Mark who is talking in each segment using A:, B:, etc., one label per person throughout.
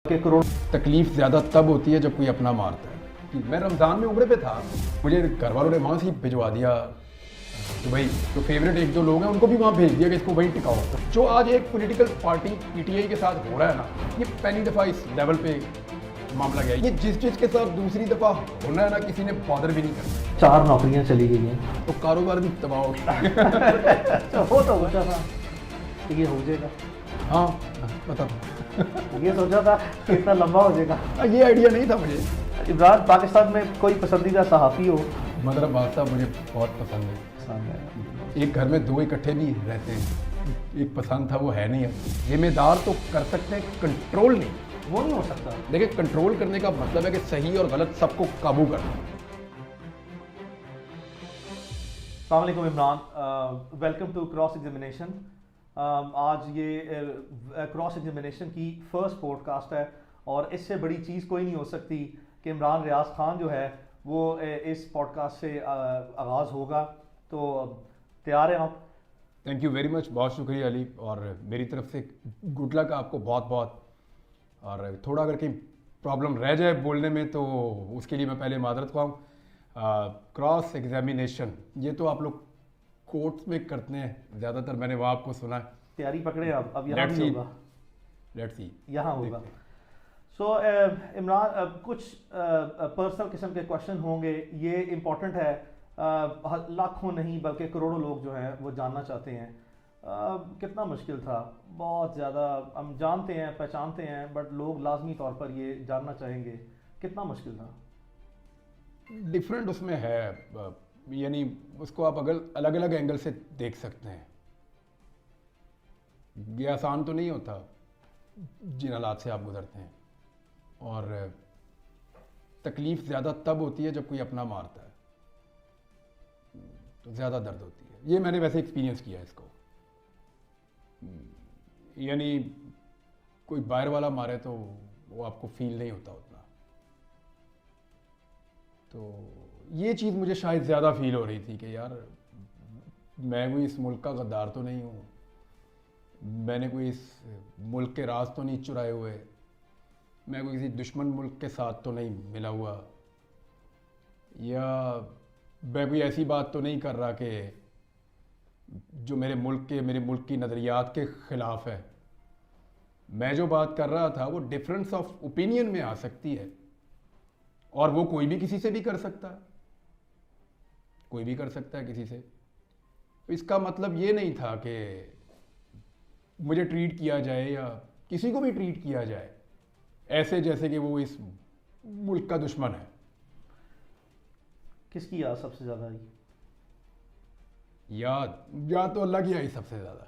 A: के करोड़।
B: तकलीफ ज़्यादा तब होती है जब कोई अपना मारता है। कि मैं रमज़ान में उम्रे पे था, मुझे घर वालों ने वहाँ से ही भिजवा दिया कि भाई जो फेवरेट एक दो लोग हैं उनको भी वहाँ भेज दिया कि इसको वहीं टिकाओ। जो आज एक पॉलिटिकल पार्टी पीटीआई के साथ हो रहा है ना, ये पहली दफ़ा इस लेवल पे मामला गया। ये जिस चीज़ के साथ दूसरी दफ़ा होना है ना, किसी ने बॉदर भी नहीं करना।
A: 4 नौकरियां चली गई हैं
B: तो कारोबार भी तबाह हो गया।
A: वो तो सोचा था कि ये हो जाएगा।
B: हाँ बता
A: ये सोचा था कि इतना लंबा हो जाएगा।
B: ये आइडिया नहीं था मुझे।
A: इमरान, पाकिस्तान में कोई पसंदीदा सहाफ़ी हो?
B: मदरब बादशाह मुझे बहुत पसंद है। एक घर में दो इकट्ठे भी रहते हैं, एक पसंद था वो है नहीं है। जिम्मेदार तो कर सकते हैं, कंट्रोल नहीं।
A: वो नहीं हो सकता।
B: देखिए, कंट्रोल करने का मतलब है कि सही और गलत सबको काबू करना।
A: अस्सलाम वालेकुम Imran, welcome to cross examination. आज ये क्रॉस एग्जामिनेशन की फर्स्ट पॉडकास्ट है और इससे बड़ी चीज़ कोई नहीं हो सकती कि इमरान रियाज खान जो है वो इस पॉडकास्ट से आगाज़ होगा। तो तैयार हैं आप?
B: थैंक यू वेरी मच, बहुत शुक्रिया अली, और मेरी तरफ से गुड लक आपको बहुत बहुत। और थोड़ा अगर कहीं प्रॉब्लम रह जाए बोलने में तो उसके लिए मैं पहले माजरत ख्वाह। क्रॉस एग्जामिनेशन ये तो आप लोग कोर्ट्स में करते हैं ज़्यादातर, मैंने वहाँ आपको सुना है।
A: तैयारी पकड़े आप, अब यहाँ भी होगा।
B: लेट्स सी,
A: यहाँ होगा। सो इमरान, कुछ पर्सनल किस्म के क्वेश्चन होंगे, ये इम्पोर्टेंट है। लाखों नहीं बल्कि करोड़ों लोग जो हैं वो जानना चाहते हैं कितना मुश्किल था। बहुत ज़्यादा हम जानते हैं, पहचानते हैं, बट लोग लाजमी तौर पर ये जानना चाहेंगे कितना मुश्किल था।
B: डिफरेंट उसमें है, यानी उसको आप अगर अलग अलग एंगल से देख सकते हैं। ये आसान तो नहीं होता जिन हालात से आप गुजरते हैं, और तकलीफ़ ज़्यादा तब होती है जब कोई अपना मारता है, तो ज़्यादा दर्द होती है। ये मैंने वैसे एक्सपीरियंस किया है इसको। यानी कोई बाहर वाला मारे तो वो आपको फील नहीं होता उतना। तो ये चीज़ मुझे शायद ज़्यादा फील हो रही थी कि यार मैं कोई इस मुल्क का गद्दार तो नहीं हूँ, मैंने कोई इस मुल्क के राज तो नहीं चुराए हुए, मैं कोई किसी दुश्मन मुल्क के साथ तो नहीं मिला हुआ, या मैं कोई ऐसी बात तो नहीं कर रहा कि जो मेरे मुल्क की नज़रियात के ख़िलाफ़ है। मैं जो बात कर रहा था वो डिफरेंस ऑफ ओपिनियन में आ सकती है, और वो कोई भी किसी से भी कर सकता है, कोई भी कर सकता है किसी से। तो इसका मतलब ये नहीं था कि मुझे ट्रीट किया जाए या किसी को भी ट्रीट किया जाए ऐसे जैसे कि वो इस मुल्क का दुश्मन है।
A: किसकी याद सबसे ज़्यादा आई?
B: याद तो अल्लाह की आई सबसे ज़्यादा,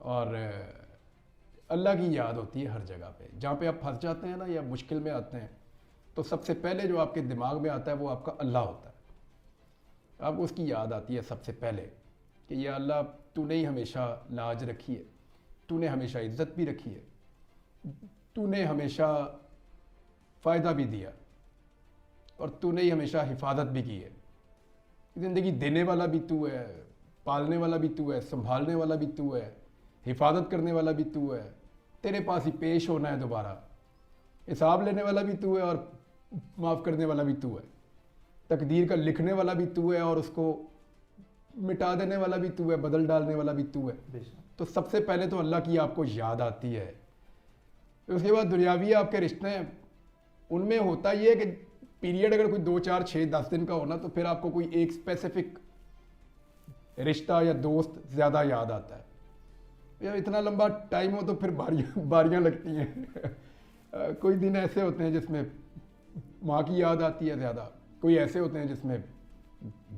B: और अल्लाह की याद होती है हर जगह पे। जहाँ पे आप फंस जाते हैं ना या मुश्किल में आते हैं, तो सबसे पहले जो आपके दिमाग में आता है वो आपका अल्लाह होता है। आपको उसकी याद आती है सबसे पहले कि या अल्लाह, तूने ही हमेशा लाज रखी है, तूने हमेशा इज्जत भी रखी है, तूने हमेशा फ़ायदा भी दिया, और तूने ही हमेशा हिफाजत भी की है। ज़िंदगी देने वाला भी तू है, पालने वाला भी तू है, संभालने वाला भी तू है, हिफाजत करने वाला भी तू है, तेरे पास ही पेश होना है दोबारा, हिसाब लेने वाला भी तू है और माफ़ करने वाला भी तू है, तकदीर का लिखने वाला भी तू है और उसको मिटा देने वाला भी तू है, बदल डालने वाला भी तू है। तो सबसे पहले तो अल्लाह की आपको याद आती है। उसके बाद दुनियावी आपके रिश्ते हैं, उनमें होता ये है कि पीरियड अगर कोई 2, 4, 6, 10 दिन का होना, तो फिर आपको कोई एक स्पेसिफिक रिश्ता या दोस्त ज़्यादा याद आता है। या इतना लंबा टाइम हो तो फिर बारियाँ लगती हैं। कोई दिन ऐसे होते हैं जिसमें माँ की याद आती है ज़्यादा, कोई ऐसे होते हैं जिसमें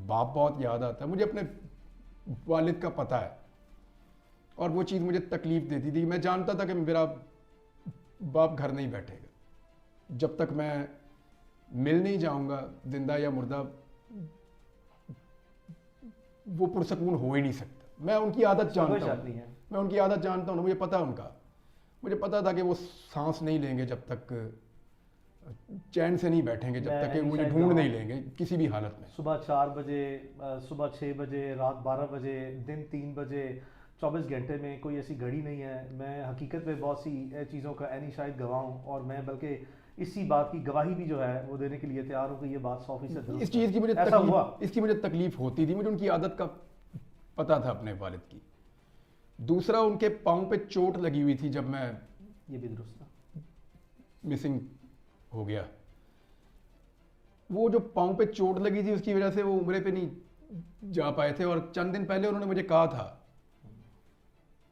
B: बाप बहुत याद आता है। मुझे अपने वालिद का पता है, और वो चीज़ मुझे तकलीफ़ देती थी। मैं जानता था कि मेरा बाप घर नहीं बैठेगा जब तक मैं मिल नहीं जाऊंगा, जिंदा या मुर्दा वो पुरसकून हो ही नहीं सकता। मैं उनकी आदत जानता हूँ, मैं उनकी आदत जानता हूँ, मुझे पता है उनका। मुझे पता था कि वो सांस नहीं लेंगे जब तक, चैन से नहीं बैठेंगे जब तक कि मुझे ढूंढ नहीं लेंगे किसी भी हालत में।
A: सुबह 4 बजे, सुबह 6 बजे, रात 12 बजे, दिन 3 बजे, 24 घंटे में कोई ऐसी घड़ी नहीं है। मैं हकीकत में बहुत सी चीज़ों का ऐनी शायद गवाह हूँ, और मैं बल्कि इसी बात की गवाही भी जो है वो देने के लिए तैयार हूँ कि ये बात 100% दुरुस्त
B: इस चीज़ की मुझे
A: है। ऐसा हुआ।
B: इसकी मुझे तकलीफ होती थी, मुझे उनकी आदत का पता था अपने वालिद की। दूसरा, उनके पाँव पे चोट लगी हुई थी जब मैं
A: ये भी दुरुस्त था।
B: मिसिंग हो गया। वो जो पाँव पे चोट लगी थी उसकी वजह से वो उम्रे पे नहीं जा पाए थे, और चंद दिन पहले उन्होंने मुझे कहा था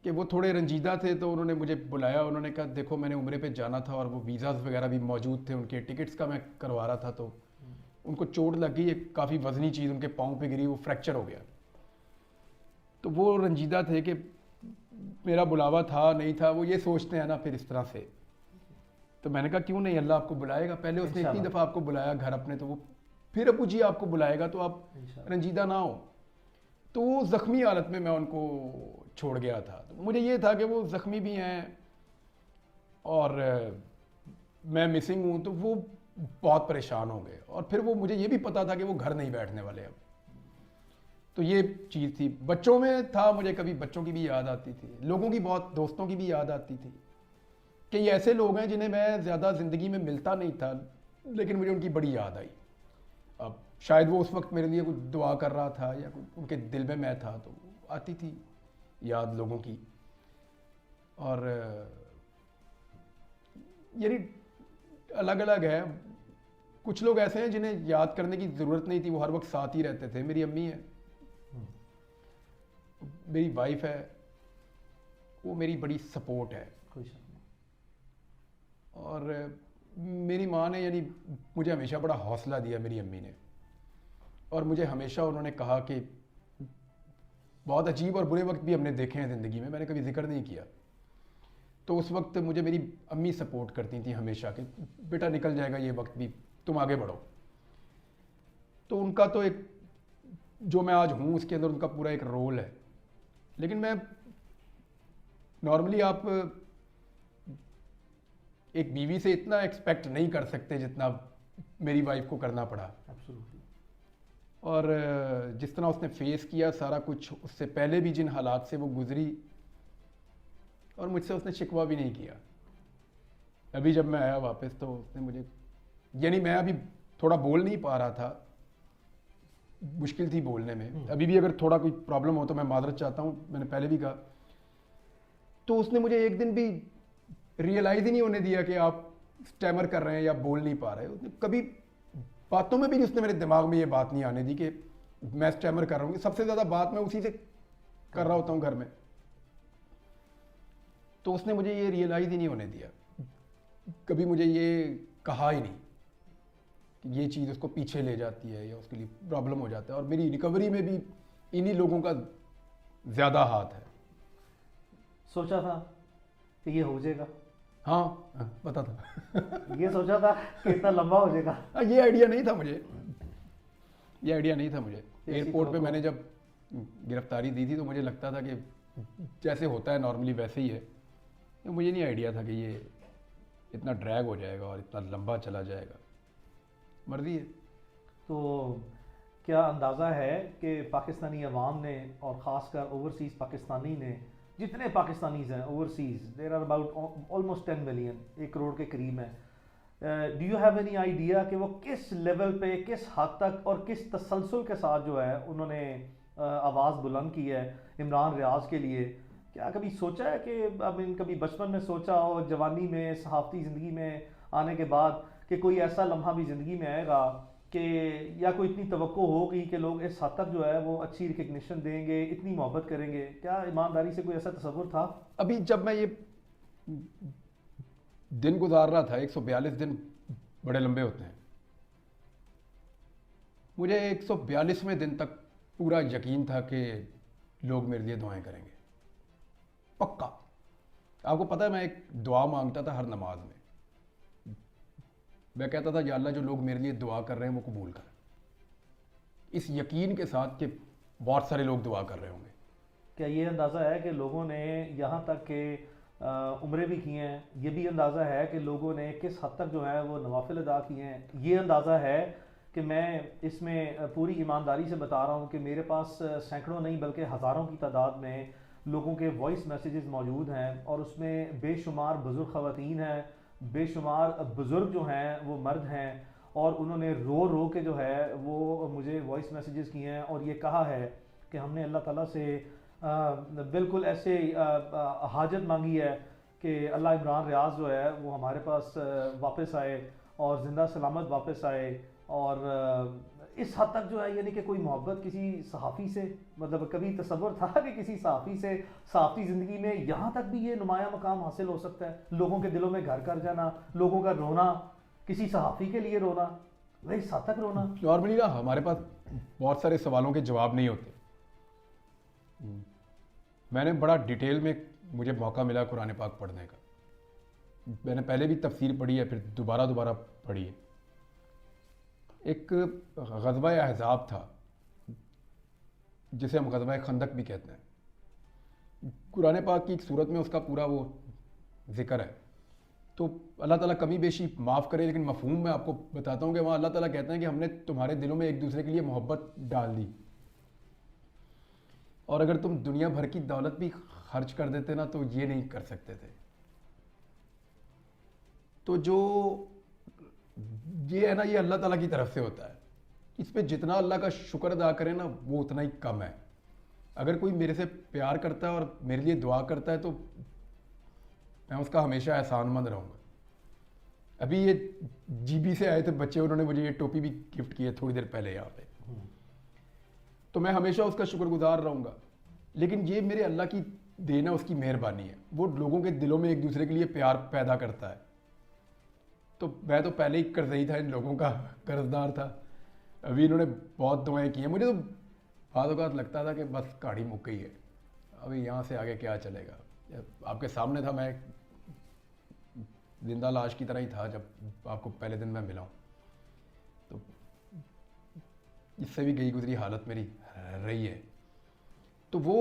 B: कि वो थोड़े रंजीदा थे, तो उन्होंने मुझे बुलाया। उन्होंने कहा देखो मैंने उम्रे पे जाना था और वो वीज़ाज़ वगैरह भी मौजूद थे, उनके टिकट्स का मैं करवा रहा था, तो उनको चोट लग गई, एक काफ़ी वजनी चीज़ उनके पाँव पे गिरी, वो फ्रैक्चर हो गया। तो वो रंजीदा थे कि मेरा बुलावा था नहीं था, वो ये सोचते हैं ना फिर इस तरह से। तो मैंने कहा क्यों नहीं, अल्लाह आपको बुलाएगा। पहले उसने इतनी दफ़ा आपको बुलाया घर अपने, तो वो फिर अबू जी आपको बुलाएगा, तो आप रंजीदा ना हो। तो वो ज़ख्मी हालत में मैं उनको छोड़ गया था। तो मुझे ये था कि वो ज़ख्मी भी हैं और मैं मिसिंग हूँ, तो वो बहुत परेशान हो गए। और फिर वो मुझे ये भी पता था कि वो घर नहीं बैठने वाले अब। तो ये चीज़ थी। बच्चों में था, मुझे कभी बच्चों की भी याद आती थी, लोगों की, बहुत दोस्तों की भी याद आती थी कि ये ऐसे लोग हैं जिन्हें मैं ज़्यादा ज़िंदगी में मिलता नहीं था, लेकिन मुझे उनकी बड़ी याद आई। अब शायद वो उस वक्त मेरे लिए कुछ दुआ कर रहा था या उनके दिल में मैं था, तो आती थी याद लोगों की। और यानी अलग अलग है। कुछ लोग ऐसे हैं जिन्हें याद करने की ज़रूरत नहीं थी, वो हर वक्त साथ ही रहते थे। मेरी अम्मी है, मेरी वाइफ है, वो मेरी बड़ी सपोर्ट है।
A: कोई शक नहीं।
B: और मेरी माँ ने यानी मुझे हमेशा बड़ा हौसला दिया, मेरी अम्मी ने। और मुझे हमेशा उन्होंने कहा कि बहुत अजीब और बुरे वक्त भी हमने देखे हैं ज़िंदगी में, मैंने कभी जिक्र नहीं किया। तो उस वक्त मुझे मेरी अम्मी सपोर्ट करती थी हमेशा कि बेटा निकल जाएगा ये वक्त भी, तुम आगे बढ़ो। तो उनका तो एक, जो मैं आज हूँ उसके अंदर उनका पूरा एक रोल है। लेकिन मैं नॉर्मली, आप एक बीवी से इतना एक्सपेक्ट नहीं कर सकते जितना मेरी वाइफ को करना पड़ा।
A: Absolutely.
B: और जिस तरह उसने फेस किया सारा कुछ, उससे पहले भी जिन हालात से वो गुजरी, और मुझसे उसने शिकवा भी नहीं किया। अभी जब मैं आया वापस, तो उसने मुझे, यानी मैं अभी थोड़ा बोल नहीं पा रहा था, मुश्किल थी बोलने में। अभी भी अगर थोड़ा कोई प्रॉब्लम हो तो मैं माजरत चाहता हूँ, मैंने पहले भी कहा। तो उसने मुझे एक दिन भी रियलाइज़ ही नहीं होने दिया कि आप स्टैमर कर रहे हैं या बोल नहीं पा रहे। उसने कभी बातों में भी उसने मेरे दिमाग में ये बात नहीं आने दी कि मैं स्टैमर कर रहा हूँ। सबसे ज़्यादा बात मैं उसी से कर रहा होता हूँ घर में। तो उसने मुझे ये रियलाइज़ ही नहीं होने दिया, कभी मुझे ये कहा ही नहीं कि ये चीज़ उसको पीछे ले जाती है या उसके लिए प्रॉब्लम हो जाता है। और मेरी रिकवरी में भी इन्हीं लोगों का ज़्यादा हाथ है।
A: सोचा था कि ये हो जाएगा?
B: हाँ, पता था।
A: ये सोचा था कि इतना लंबा हो जाएगा?
B: ये आइडिया नहीं था मुझे, ये आइडिया नहीं था मुझे। एयरपोर्ट पे मैंने जब गिरफ्तारी दी थी तो मुझे लगता था कि जैसे होता है नॉर्मली वैसे ही है। तो मुझे नहीं आइडिया था कि ये इतना ड्रैग हो जाएगा और इतना लंबा चला जाएगा। मर्जी है।
A: तो क्या अंदाज़ा है कि पाकिस्तानी अवाम ने, और ख़ासकर ओवरसीज़ पाकिस्तानी ने, जितने पाकिस्तानीज़ हैं overseas, there are about almost 10 million, 1 crore के करीब हैं, do you have any idea कि वो किस लेवल पे, किस हद तक और किस तसलसल के साथ जो है उन्होंने आवाज़ बुलंद की है इमरान रियाज के लिए? क्या कभी सोचा है कि कभी बचपन में सोचा हो, जवानी में, सहाफ़ती ज़िंदगी में आने के बाद, कि कोई ऐसा लम्हा भी ज़िंदगी में आएगा कि, या कोई इतनी तवक्को होगी कि लोग इस हद तक जो है वो अच्छी रिकग्निशन देंगे, इतनी मोहब्बत करेंगे? क्या ईमानदारी से कोई ऐसा तस्वुर था?
B: अभी जब मैं ये दिन गुजार रहा था, 142 दिन बड़े लंबे होते हैं, मुझे 142वें दिन तक पूरा यकीन था कि लोग मेरे लिए दुआएं करेंगे, पक्का। आपको पता है मैं एक दुआ मांगता था हर नमाज में। मैं कहता था या अल्लाह जो लोग मेरे लिए दुआ कर रहे हैं वो कबूल कर, इस यकीन के साथ कि बहुत सारे लोग दुआ कर रहे होंगे।
A: क्या ये अंदाज़ा है कि लोगों ने यहाँ तक के उम्रें भी की हैं? ये भी अंदाज़ा है कि लोगों ने किस हद तक जो है वो नवाफिल अदा किए हैं? ये अंदाज़ा है कि मैं इसमें पूरी ईमानदारी से बता रहा हूँ कि मेरे पास सैकड़ों नहीं बल्कि हज़ारों की तादाद में लोगों के वॉइस मैसेजेस मौजूद हैं और उसमें बेशुमार बुज़ुर्ग ख़वातीन हैं, बेशुमार बुज़ुर्ग जो हैं वो मर्द हैं, और उन्होंने रो रो के जो है वो मुझे वॉइस मैसेजेस किए हैं और ये कहा है कि हमने अल्लाह ताला से बिल्कुल ऐसे हाजत मांगी है कि अल्लाह इमरान रियाज जो है वो हमारे पास वापस आए और ज़िंदा सलामत वापस आए। और इस हद तक जो है यानी कि कोई मोहब्बत किसी सहाफ़ी से, मतलब कभी तसव्वुर था कि किसी सहाफ़ी से सहाफ़ी ज़िंदगी में यहाँ तक भी ये नुमाया मकाम हासिल हो सकता है, लोगों के दिलों में घर कर जाना, लोगों का रोना, किसी सहाफ़ी के लिए रोना, वही इस हद तक रोना।
B: नॉर्मली ना हमारे पास बहुत सारे सवालों के जवाब नहीं होते। मैंने बड़ा डिटेल में, मुझे मौका मिला कुरान पाक पढ़ने का, मैंने पहले भी तफसीर पढ़ी है, फिर दोबारा दोबारा पढ़ी है। एक ग़ज़वा अहज़ाब था जिसे हम ग़ज़वा खंदक भी कहते हैं। कुरान पाक की एक सूरत में उसका पूरा वो ज़िक्र है। तो अल्लाह ताला कमी बेशी माफ़ करे, लेकिन मफ़हूम मैं आपको बताता हूँ कि वहाँ अल्लाह ताला कहते हैं कि हमने तुम्हारे दिलों में एक दूसरे के लिए मोहब्बत डाल दी, और अगर तुम दुनिया भर की दौलत भी खर्च कर देते ना तो ये नहीं कर सकते थे। तो जो ये है ना, ये अल्लाह ताला की तरफ से होता है। इस पे जितना अल्लाह का शुक्र अदा करें ना वो उतना ही कम है। अगर कोई मेरे से प्यार करता है और मेरे लिए दुआ करता है तो मैं उसका हमेशा एहसानमंद रहूँगा। अभी ये जीबी से आए थे बच्चे, उन्होंने मुझे ये टोपी भी गिफ्ट की है थोड़ी देर पहले यहाँ पे, तो मैं हमेशा उसका शुक्रगुजार रहूँगा। लेकिन ये मेरे अल्लाह की देन है, उसकी मेहरबानी है। वो लोगों के दिलों में एक दूसरे के लिए प्यार पैदा करता है। तो मैं तो पहले ही कर्ज़ई था, इन लोगों का कर्जदार था। अभी इन्होंने बहुत दुआएं की हैं। मुझे तो बाद औक़ात लगता था कि बस कहानी मुक गई है, अभी यहाँ से आगे क्या चलेगा। आपके सामने था, मैं जिंदा लाश की तरह ही था जब आपको पहले दिन मैं मिला हूँ। तो इससे भी गई गुजरी हालत मेरी रही है। तो वो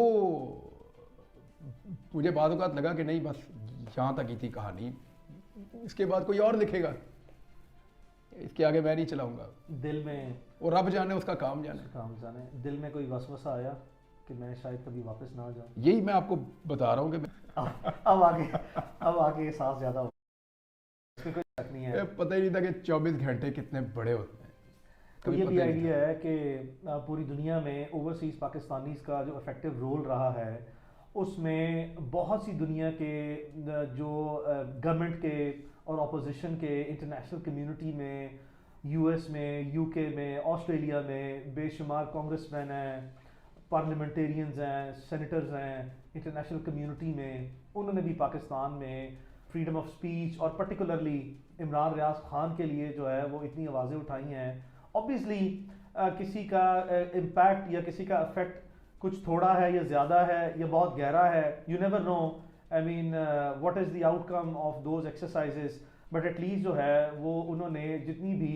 B: मुझे बाद औक़ात लगा कि नहीं, बस यहाँ तक ही थी कहानी, इसके बाद कोई और लिखेगा, इसके आगे मैं नहीं चलाऊंगा।
A: दिल में,
B: और रब जाने उसका काम जाने।
A: दिल में कोई वसवसा आया कि मैं शायद कभी वापस ना आ जाऊं।
B: यही मैं आपको बता रहा हूँ कि
A: अब आगे एहसास ज़्यादा हो, इसमें कोई शक नहीं है।
B: पता ही नहीं था कि 24 घंटे कितने बड़े होते हैं।
A: तो ये भी आइडिया है कि पूरी दुनिया में ओवरसीज़ पाकिस्तानीज़ का जो इफेक्टिव रोल रहा है, उसमें बहुत सी दुनिया के जो गवर्नमेंट के और अपोजिशन के, इंटरनेशनल कम्युनिटी में, यूएस में, यूके में, ऑस्ट्रेलिया में बेशुमार कांग्रेसमैन हैं, पार्लियामेंटेरियंस हैं, सेनेटर्स हैं, इंटरनेशनल कम्युनिटी में, उन्होंने भी पाकिस्तान में फ्रीडम ऑफ स्पीच और पर्टिकुलरली इमरान रियाज खान के लिए जो है वो इतनी आवाज़ें उठाई हैं। ऑब्वियसली किसी का इम्पैक्ट या किसी का इफेक्ट कुछ थोड़ा है या ज़्यादा है या बहुत गहरा है, you never know, I mean what is the outcome of those exercises. But at least जो है वो उन्होंने जितनी भी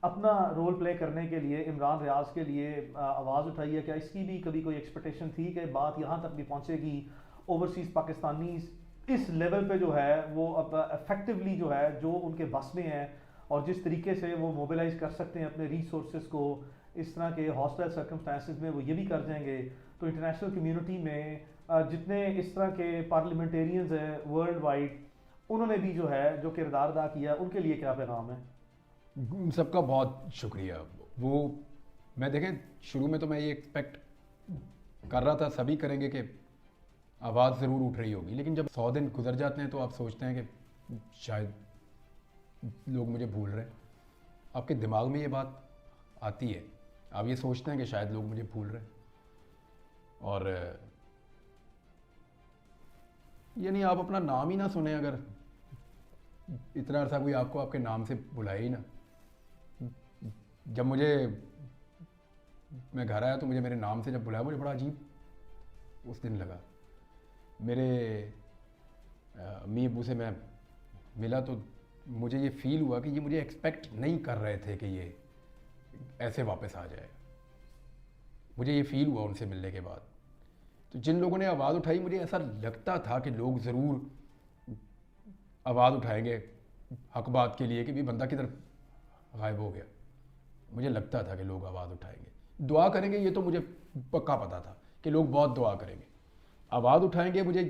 A: अपना रोल प्ले करने के लिए इमरान रियाज के लिए आवाज़ उठाई है, क्या इसकी भी कभी कोई एक्सपेक्टेशन थी कि बात यहाँ तक भी पहुँचेगी, ओवरसीज़ पाकिस्तानीज़ इस लेवल पे जो है वो अब इफेक्टिवली जो है जो उनके बस में है और जिस तरीके से वो मोबिलाइज कर सकते हैं अपने रिसोर्सेज को इस तरह के हॉस्टाइल सर्कमस्टांसेस में, वो ये भी कर जाएंगे। तो इंटरनेशनल कम्युनिटी में जितने इस तरह के पार्लियामेंटेरियंस हैं वर्ल्ड वाइड, उन्होंने भी जो है जो किरदार अदा किया, उनके लिए क्या पैगाम है?
B: उन सबका बहुत शुक्रिया। वो मैं देखें, शुरू में तो मैं ये एक्सपेक्ट कर रहा था, सभी करेंगे कि आवाज़ ज़रूर उठ रही होगी, लेकिन जब 100 दिन गुजर जाते हैं तो आप सोचते हैं कि शायद लोग मुझे भूल रहे हैं। आपके दिमाग में ये बात आती है, आप ये सोचते हैं कि शायद लोग मुझे भूल रहे हैं। और यानी आप अपना नाम ही ना सुने, अगर इतना अर्सा कोई आपको आपके नाम से बुलाए ही ना। जब मैं घर आया तो मुझे मेरे नाम से जब बुलाया, मुझे बड़ा अजीब उस दिन लगा। मेरे अम्मी अबू से मैं मिला तो मुझे ये फ़ील हुआ कि ये मुझे एक्सपेक्ट नहीं कर रहे थे कि ये ऐसे वापस आ जाएगा। मुझे ये फ़ील हुआ उनसे मिलने के बाद। तो जिन लोगों ने आवाज़ उठाई, मुझे ऐसा लगता था कि लोग ज़रूर आवाज़ उठाएंगे हक बात के लिए कि भी बंदा किधर गायब हो गया। मुझे लगता था कि लोग आवाज़ उठाएंगे, दुआ करेंगे, ये तो मुझे पक्का पता था कि लोग बहुत दुआ करेंगे। आवाज़ उठाएंगे मुझे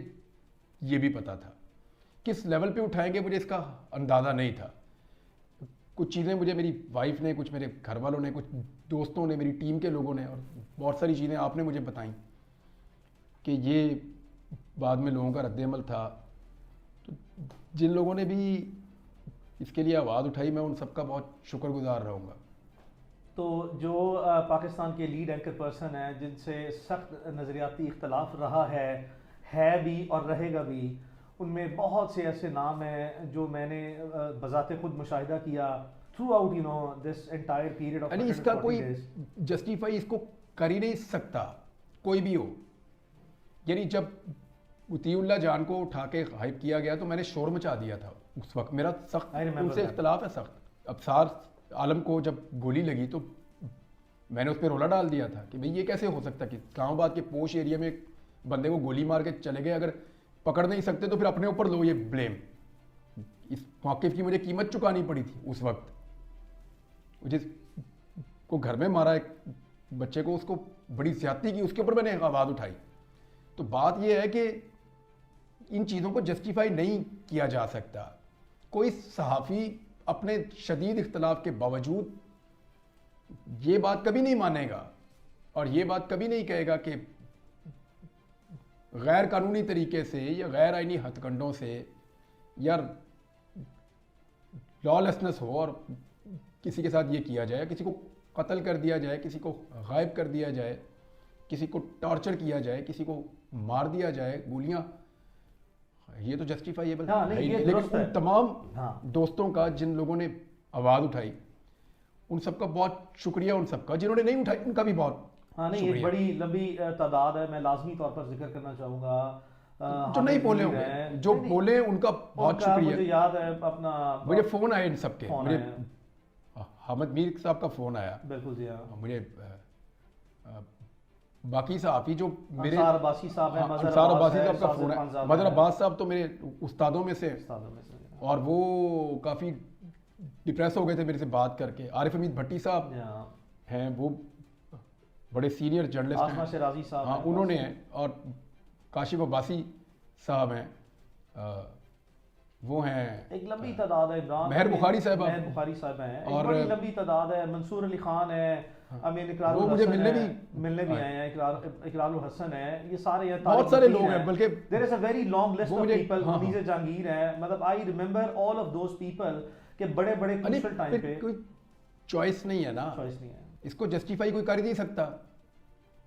B: ये भी पता था, किस लेवल पे उठाएंगे मुझे इसका अंदाज़ा नहीं था। कुछ चीज़ें मुझे मेरी वाइफ ने, कुछ मेरे घर वालों ने, कुछ दोस्तों ने, मेरी टीम के लोगों ने, और बहुत सारी चीज़ें आपने मुझे बताई कि ये बाद में लोगों का रद्द-ए-अमल था। तो जिन लोगों ने भी इसके लिए आवाज़ उठाई, मैं उन सबका बहुत शुक्रगुजार रहूँगा।
A: तो जो पाकिस्तान के लीड एंकर पर्सन हैं जिनसे सख्त नज़रियाती इख्तलाफ रहा है भी और रहेगा भी, उनमें बहुत से ऐसे नाम हैं जो मैंने बज़ाते खुद मुशाहिदा किया through out this entire period of
B: यानी इसका कोई जस्टिफाई इसको कर ही नहीं सकता कोई भी हो। यानी जब उतीउल्लाह जान को उठा के हाइप किया गया तो मैंने शोर मचा दिया था उस वक्त, मेरा सख्त उनसे इख्तलाफ है सख्त। अबसार आलम को जब गोली लगी तो मैंने उस पर रोला डाल दिया था कि भाई ये कैसे हो सकता कि इस्लामाबाद के पोश एरिया में एक बंदे को गोली मार के चले गए, अगर पकड़ नहीं सकते तो फिर अपने ऊपर लो ये ब्लेम। इस मौक़िफ़ की मुझे कीमत चुकानी पड़ी थी उस वक्त। जिसको घर में मारा एक बच्चे को, उसको बड़ी ज़्यादती की, उसके ऊपर मैंने आवाज़ उठाई। तो बात यह है कि इन चीज़ों को जस्टिफाई नहीं किया जा सकता। कोई सहाफ़ी अपने शदीद इख्तलाफ के बावजूद ये बात कभी नहीं मानेगा और ये बात कभी नहीं कहेगा कि गैर कानूनी तरीके से या गैर आइनी हथकंडों से या लॉलेसनेस हो और किसी के साथ ये किया जाए, किसी को कत्ल कर दिया जाए, किसी को गायब कर दिया जाए, किसी को टॉर्चर किया जाए, किसी को मार दिया जाए गोलियां, ये तो जस्टिफाइएबल है ही नहीं। लेकिन उन तमाम दोस्तों का जिन लोगों ने आवाज़ उठाई, उन सबका बहुत शुक्रिया। उन सबका जिन्होंने नहीं उठाई उनका भी बहुत
A: नहीं, एक बड़ी लंबी तादाद है। मैं लाजमी तौर पर जिक्र करना चाहूँगा
B: जो नहीं बोले होंगे, जो बोले उनका बहुत शुक्रिया।
A: मुझे याद है अपना,
B: मुझे फ़ोन आए इन सबके, मुझे हामिद मीर साहब का फ़ोन आया,
A: बिल्कुल जी हाँ,
B: मुझे बाकी सहाफ़ी जो मेरे
A: अंसार अब्बासी साहब हैं,
B: अंसार अब्बासी साहब का फ़ोन है। मदर अब्बास साहब तो मेरे उस्तादों में से, और वो काफ़ी डिप्रेस हो गए थे मेरे से बात करके। आरिफ हमीद भट्टी साहब हैं, वो बड़े सीनियर जर्नलिस्ट हैं,
A: शराजी साहब
B: हाँ उन्होंने हैं, और काशिफ अब्बासी साहब हैं, वो हैं,
A: एक लंबी तादाद है। इमरान
B: महर बुखारी साहब
A: हैं, और बड़ी लंबी तादाद है। मंसूर अली खान है, अमीन इकरार,
B: वो मुझे मिलने
A: भी आए हैं, इकरार हसन है, ये सारे हैं,
B: बहुत सारे लोग हैं। बल्कि
A: there is a very long list of people. Munir Jahangir है, मतलब I remember all of those people के बड़े बड़े क्रूशियल टाइम पे।
B: कोई चॉइस नहीं है ना,
A: चॉइस नहीं है,
B: इसको जस्टिफाई कोई कर ही नहीं सकता।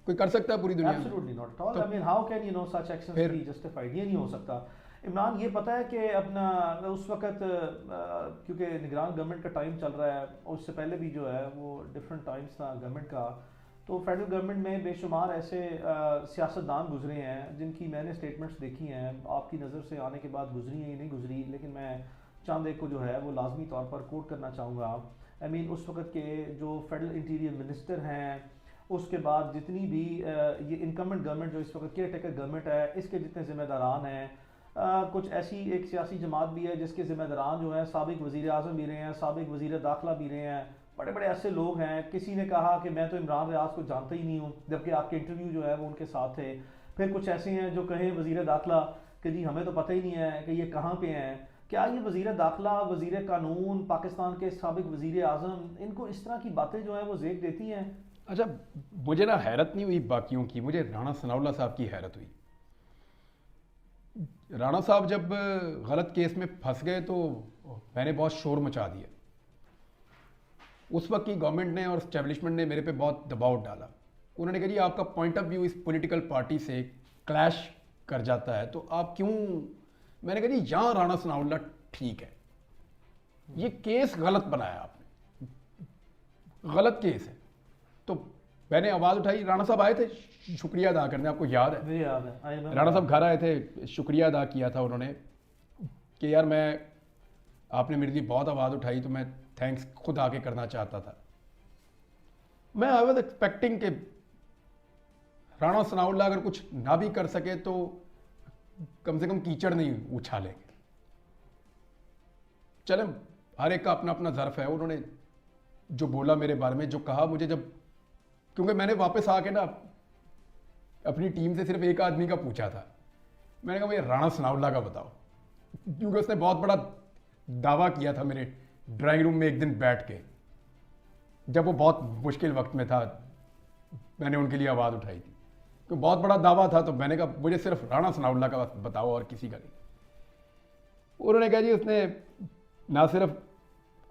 B: कोई कर सकता है पूरी दुनिया में?
A: Absolutely not at all. I mean how can such actions be justified? ये नहीं हो सकता। इमरान, ये पता है कि अपना उस वक्त क्योंकि निगरान गवर्नमेंट का टाइम चल रहा है, और उससे पहले भी जो है वो डिफरेंट टाइम्स था गवर्नमेंट का, तो फेडरल गवर्नमेंट में बेशुमार ऐसे सियासतदान गुजरे हैं जिनकी मैंने स्टेटमेंट्स देखी हैं, आपकी नज़र से आने के बाद गुजरी हैं या नहीं गुजरी, लेकिन मैं चंद एक को जो है वो लाजमी तौर पर कोट करना चाहूँगा। आई मीन उस वक्त के जो फेडरल इंटीरियर मिनिस्टर हैं, उसके बाद जितनी भी ये इनकमेंट गवर्नमेंट जो इस वक्त केयर टेकर गवर्नमेंट है, इसके जितने ज़िम्मेदारान हैं, कुछ ऐसी एक सियासी जमात भी है जिसके ज़िम्मेदारान जो हैं साबिक वज़ीर आज़म भी रहे हैं, साबिक वज़ीर दाखिला भी रहे हैं, बड़े बड़े ऐसे लोग हैं। किसी ने कहा कि मैं तो इमरान रियाज को जानता ही नहीं हूँ, जबकि आपके इंटरव्यू जो है वो उनके साथ थे। फिर कुछ ऐसे हैं जो कहें वज़ीर दाखिला कि जी हमें तो पता ही नहीं है कि ये कहाँ पे हैं। क्या ये वज़ीर दाखिला, वज़ीर कानून, पाकिस्तान के साबिक वज़ीर आज़म, इनको इस तरह की बातें जो हैं वो ज़ेक देती हैं?
B: अच्छा, मुझे ना हैरत नहीं हुई बाकियों की, मुझे राणा सनाउल्लाह साहब की हैरत हुई। राणा साहब जब गलत केस में फंस गए तो मैंने बहुत शोर मचा दिया। उस वक्त की गवर्नमेंट ने और एस्टेब्लिशमेंट ने मेरे पे बहुत दबाव डाला। उन्होंने कहा जी आपका पॉइंट ऑफ व्यू इस पॉलिटिकल पार्टी से क्लैश कर जाता है, तो आप क्यों। मैंने कहा जी यहाँ राणा सनाउल्लाह ठीक है, ये केस गलत बनाया आपने, गलत केस है। तो मैंने आवाज़ उठाई, राणा साहब आए थे शुक्रिया अदा करने, आपको याद है?
A: मुझे याद है,
B: राणा साहब घर आए थे, शुक्रिया अदा किया था उन्होंने कि यार आपने मेरे लिए बहुत आवाज़ उठाई, तो मैं थैंक्स खुद आके करना चाहता था। मैं आई वॉज एक्सपेक्टिंग कि राणा सनाउल्लाह अगर कुछ ना भी कर सके तो कम से कम कीचड़ नहीं उछालेंगे। चले, हर एक का अपना अपना ज़र्फ है। उन्होंने जो बोला मेरे बारे में, जो कहा मुझे, जब क्योंकि मैंने वापस आके ना अपनी टीम से सिर्फ एक आदमी का पूछा था। मैंने कहा भाई राणा सनाउल्लाह का बताओ, क्योंकि उसने बहुत बड़ा दावा किया था मेरे ड्राइंग रूम में एक दिन बैठ के, जब वो बहुत मुश्किल वक्त में था, मैंने उनके लिए आवाज़ उठाई थी, तो बहुत बड़ा दावा था। तो मैंने कहा मुझे सिर्फ राणा सनाउल्लाह का बताओ और किसी का नहीं। उन्होंने कहा जी उसने ना सिर्फ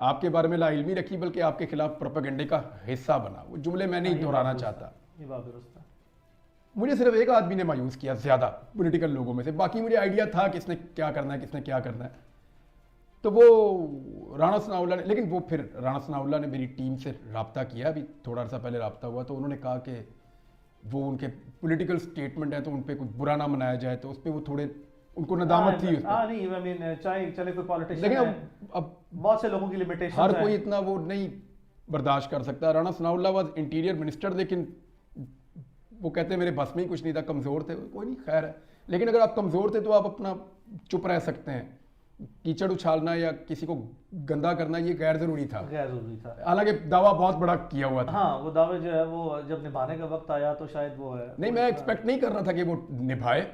B: आपके बारे में लाइल्मी रखी बल्कि आपके खिलाफ प्रोपेगेंडे का हिस्सा बना। वो जुमले मैं नहीं दोहराना चाहता।
A: ये बात दुरुस्त है।
B: मुझे सिर्फ एक आदमी ने मायूस किया ज़्यादा पॉलिटिकल लोगों में से, बाकी मुझे आइडिया था किसने क्या करना है, किसने क्या करना है। तो वो राणा सनाउल्लाह ने, लेकिन वो फिर राणा सनाउल्लाह ने मेरी टीम से रब्ता किया, अभी थोड़ा सा पहले रब्ता हुआ, तो उन्होंने कहा कि वो उनके पॉलिटिकल स्टेटमेंट है तो उन पर कुछ बुरा ना मनाया जाए, तो उस पर वो थोड़े उनको नदामत थी उस पर।
A: नहीं, आई मीन चाहे चले कोई पॉलिटिशियन
B: लेकिन
A: है,
B: अब
A: बहुत से लोगों की लिमिटेशन
B: हर कोई इतना वो नहीं बर्दाश्त कर सकता। Rana Sanaullah was interior minister, लेकिन वो कहते हैं मेरे बस में ही कुछ नहीं था, कमज़ोर थे। कोई नहीं, खैर है। लेकिन अगर आप कमज़ोर थे तो आप अपना चुप रह सकते हैं। कीचड़ उछालना या किसी को गंदा करना ये गैर ज़रूरी था,
A: गैर जरूरी था।
B: हालांकि दावा बहुत बड़ा किया हुआ था।
A: हाँ, वो दावे जो है वो जब निभाने का वक्त आया तो शायद वो है
B: नहीं, मैं एक्सपेक्ट नहीं कर रहा था कि वो निभाए,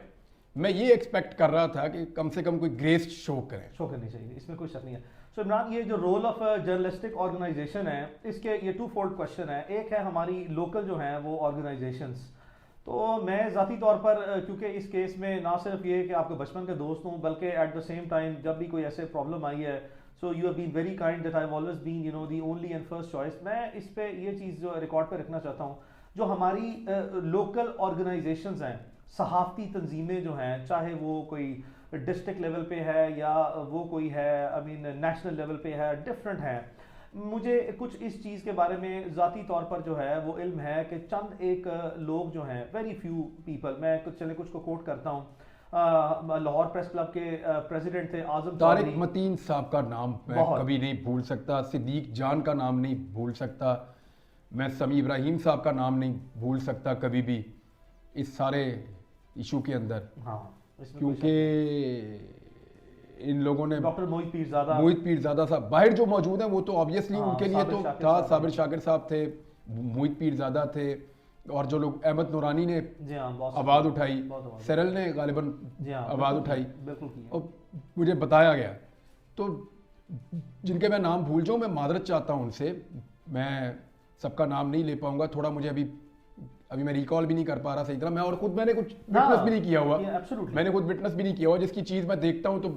B: मैं ये एक्सपेक्ट कर रहा था कि कम से कम कोई ग्रेस शो करें।
A: शो करनी चाहिए, इसमें कोई शक नहीं है। सो इमरान, ये जो रोल ऑफ जर्नलिस्टिक ऑर्गेनाइजेशन है, इसके ये टू फोल्ड क्वेश्चन है। एक है हमारी लोकल जो हैं वो ऑर्गेनाइजेशंस। तो मैं ज़ाती तौर पर क्योंकि इस केस में ना सिर्फ ये कि आपके बचपन के दोस्त हूँ, बल्कि एट द सेम टाइम जब भी कोई ऐसे प्रॉब्लम आई है, so you have been very kind that I have always been you know the only and first choice. मैं इस पे ये चीज़ जो रिकॉर्ड पे रखना चाहता हूँ, जो हमारी लोकल ऑर्गेनाइजेशंस हैं, सहाफ़ती तंजीमें जो हैं, चाहे वो कोई डिस्ट्रिक्ट लेवल पे है या वो कोई है आई मीन नेशनल लेवल पे है, डिफरेंट है। मुझे कुछ इस चीज़ के बारे में ज़ाती तौर पर जो है वो इल्म है कि चंद एक लोग जो हैं, वेरी फ्यू पीपल, मैं कुछ को कोट करता हूँ। लाहौर प्रेस क्लब के प्रेसिडेंट थे आजम
B: तारिक
A: चौधरी।
B: मतीन साहब का नाम मैं कभी नहीं भूल सकता, सिद्दीक जान का नाम नहीं भूल सकता, मैं समी इब्राहिम साहब का नाम नहीं भूल सकता कभी भी इस सारे इशू के अंदर।
A: हाँ, इसमें
B: क्योंकि इन लोगों ने
A: डॉक्टर मोहित
B: पीरज़ादा साहब बाहर जो मौजूद हैं वो तो ऑब्वियसली उनके लिए तो था, साबिर शाकिर साहब थे, मोहित पीरज़ादा थे, और जो लोग अहमद नूरानी ने आवाज़ उठाई, सरल ने गालिबन आवाज़ उठाई, और मुझे बताया गया। तो जिनके मैं नाम भूल जाऊँ, मैं मादरत चाहता हूँ उनसे, मैं सबका नाम नहीं ले पाऊंगा, थोड़ा मुझे अभी मैं रिकॉल भी नहीं कर पा रहा सही तरह। मैं और खुद मैंने कुछ विटनेस भी नहीं किया हुआ, मैंने खुद विटनेस भी नहीं किया हुआ, जिसकी चीज़ मैं देखता हूँ तो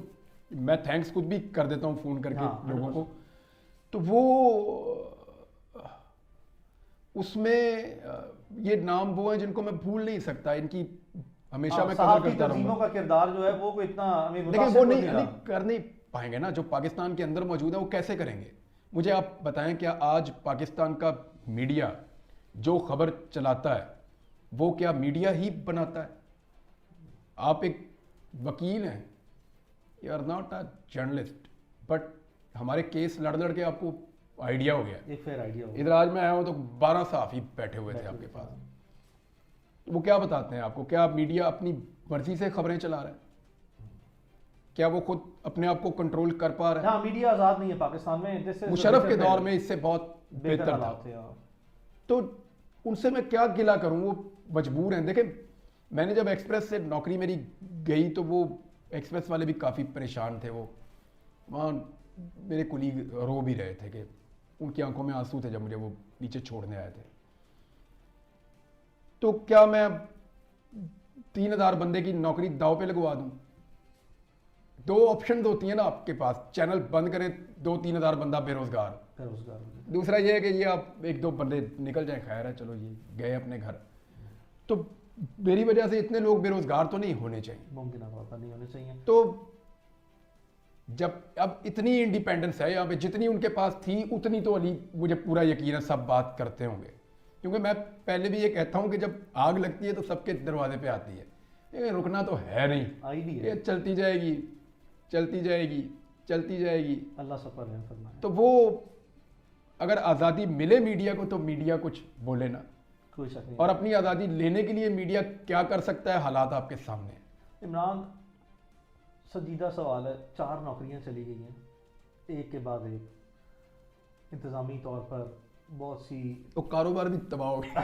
B: मैं थैंक्स खुद भी कर देता हूँ फ़ोन करके लोगों को। तो वो उसमें ये नाम वो हैं जिनको मैं भूल नहीं सकता, इनकी हमेशा मैं कदर करता रहूंगा।
A: का किरदार जो है वो कोई इतना
B: लेकिन वो नहीं कर नहीं पाएंगे ना, जो पाकिस्तान के अंदर मौजूद है वो कैसे करेंगे। मुझे आप बताएं, क्या आज पाकिस्तान का मीडिया जो खबर चलाता है वो क्या मीडिया ही बनाता है? आप एक वकील हैं, you are not a journalist, but हमारे केस लड़ लड़ के आपको आइडिया हो गया,
A: एक फेयर आइडिया हो गया।
B: इधर आज मैं आया हूँ तो 12 सहाफ़ी बैठे हुए थे आपके पास, तो वो क्या बताते हैं आपको? क्या मीडिया अपनी मर्जी से खबरें चला रहा है? क्या वो खुद अपने आप को कंट्रोल कर पा रहा है?
A: हाँ, मीडिया आज़ाद नहीं है पाकिस्तान में।
B: मुशर्रफ के दौर में इससे बहुत बेहतर था। तो उनसे मैं क्या गिला करूं, वो मजबूर हैं। देखें, मैंने जब एक्सप्रेस से नौकरी मेरी गई तो वो एक्सप्रेस वाले भी काफ़ी परेशान थे। वो वहाँ मेरे कुलीग रो भी रहे थे कि उनकी आंखों में आंसू थे जब मुझे वो नीचे छोड़ने आए थे। तो क्या मैं 3000 बंदे की नौकरी दाव पे लगवा दूं? दो ऑप्शन होती हैं ना आपके पास, चैनल बंद करें, 2-3 हज़ार बंदा बेरोजगार, दूसरा ये है कि ये आप 1-2 बंदे निकल जाए, खैर है, चलो ये गए अपने घर। तो मेरी वजह से इतने लोग बेरोजगार तो नहीं होने चाहिए,
A: मुमकिन नहीं होने चाहिए।
B: तो जब अब इतनी इंडिपेंडेंस है यहाँ पे, जितनी उनके पास थी उतनी तो अली मुझे पूरा यकीन है सब बात करते होंगे, क्योंकि मैं पहले भी ये कहता हूँ कि जब आग लगती है तो सबके दरवाजे पे आती है, ये रुकना तो है नहीं, ये चलती जाएगी चलती जाएगी चलती जाएगी,
A: अल्लाह सब पर रहम फरमाए।
B: तो वो अगर आज़ादी मिले मीडिया को तो मीडिया कुछ बोले ना,
A: कोई शक नहीं।
B: और अपनी आज़ादी लेने के लिए मीडिया क्या कर सकता है, हालात आपके सामने।
A: इमरान, संजीदा सवाल है, 4 नौकरियां चली गई हैं एक के बाद एक, इंतज़ामी तौर पर बहुत सी,
B: तो कारोबार भी तबाह हो गया।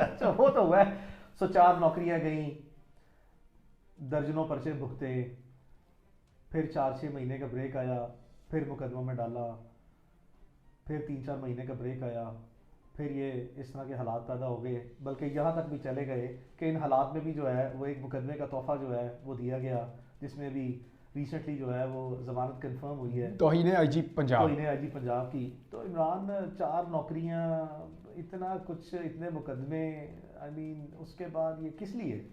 A: अच्छा, वो तो हुआ है, सो 4 नौकरियां गई, दर्जनों पर्चे भुगते, फिर 4-6 महीने का ब्रेक आया, फिर मुकदमा में डाला, फिर 3-4 महीने का ब्रेक आया, फिर ये इस तरह के हालात पैदा हो गए, बल्कि यहाँ तक भी चले गए कि इन हालात में भी जो है वो एक मुकदमे का तोहफा जो है वो दिया गया, जिसमें भी रिसेंटली जो है वो जमानत कंफर्म हुई है
B: तौहीन आईजी
A: तो
B: पंजाब।
A: इन्हें आईजी पंजाब की। तो इमरान 4 नौकरियां, इतना कुछ, इतने मुकदमे, आई मीन उसके बाद ये किस लिए?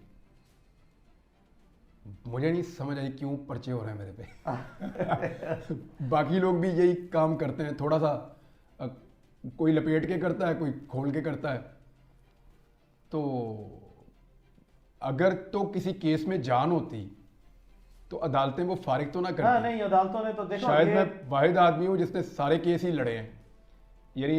B: मुझे नहीं समझ आई क्यों पर्चे हो रहे हैं मेरे पे। बाकी लोग भी यही काम करते हैं, थोड़ा सा कोई लपेट के करता है, कोई खोल के करता है। तो अगर तो किसी केस में जान होती तो अदालतें वो फारिग तो ना
A: हाँ
B: करती।
A: नहीं, अदालतों ने तो देखो
B: शायद
A: ये
B: मैं वाहिद आदमी हूँ जिसने सारे केस ही लड़े हैं, यानी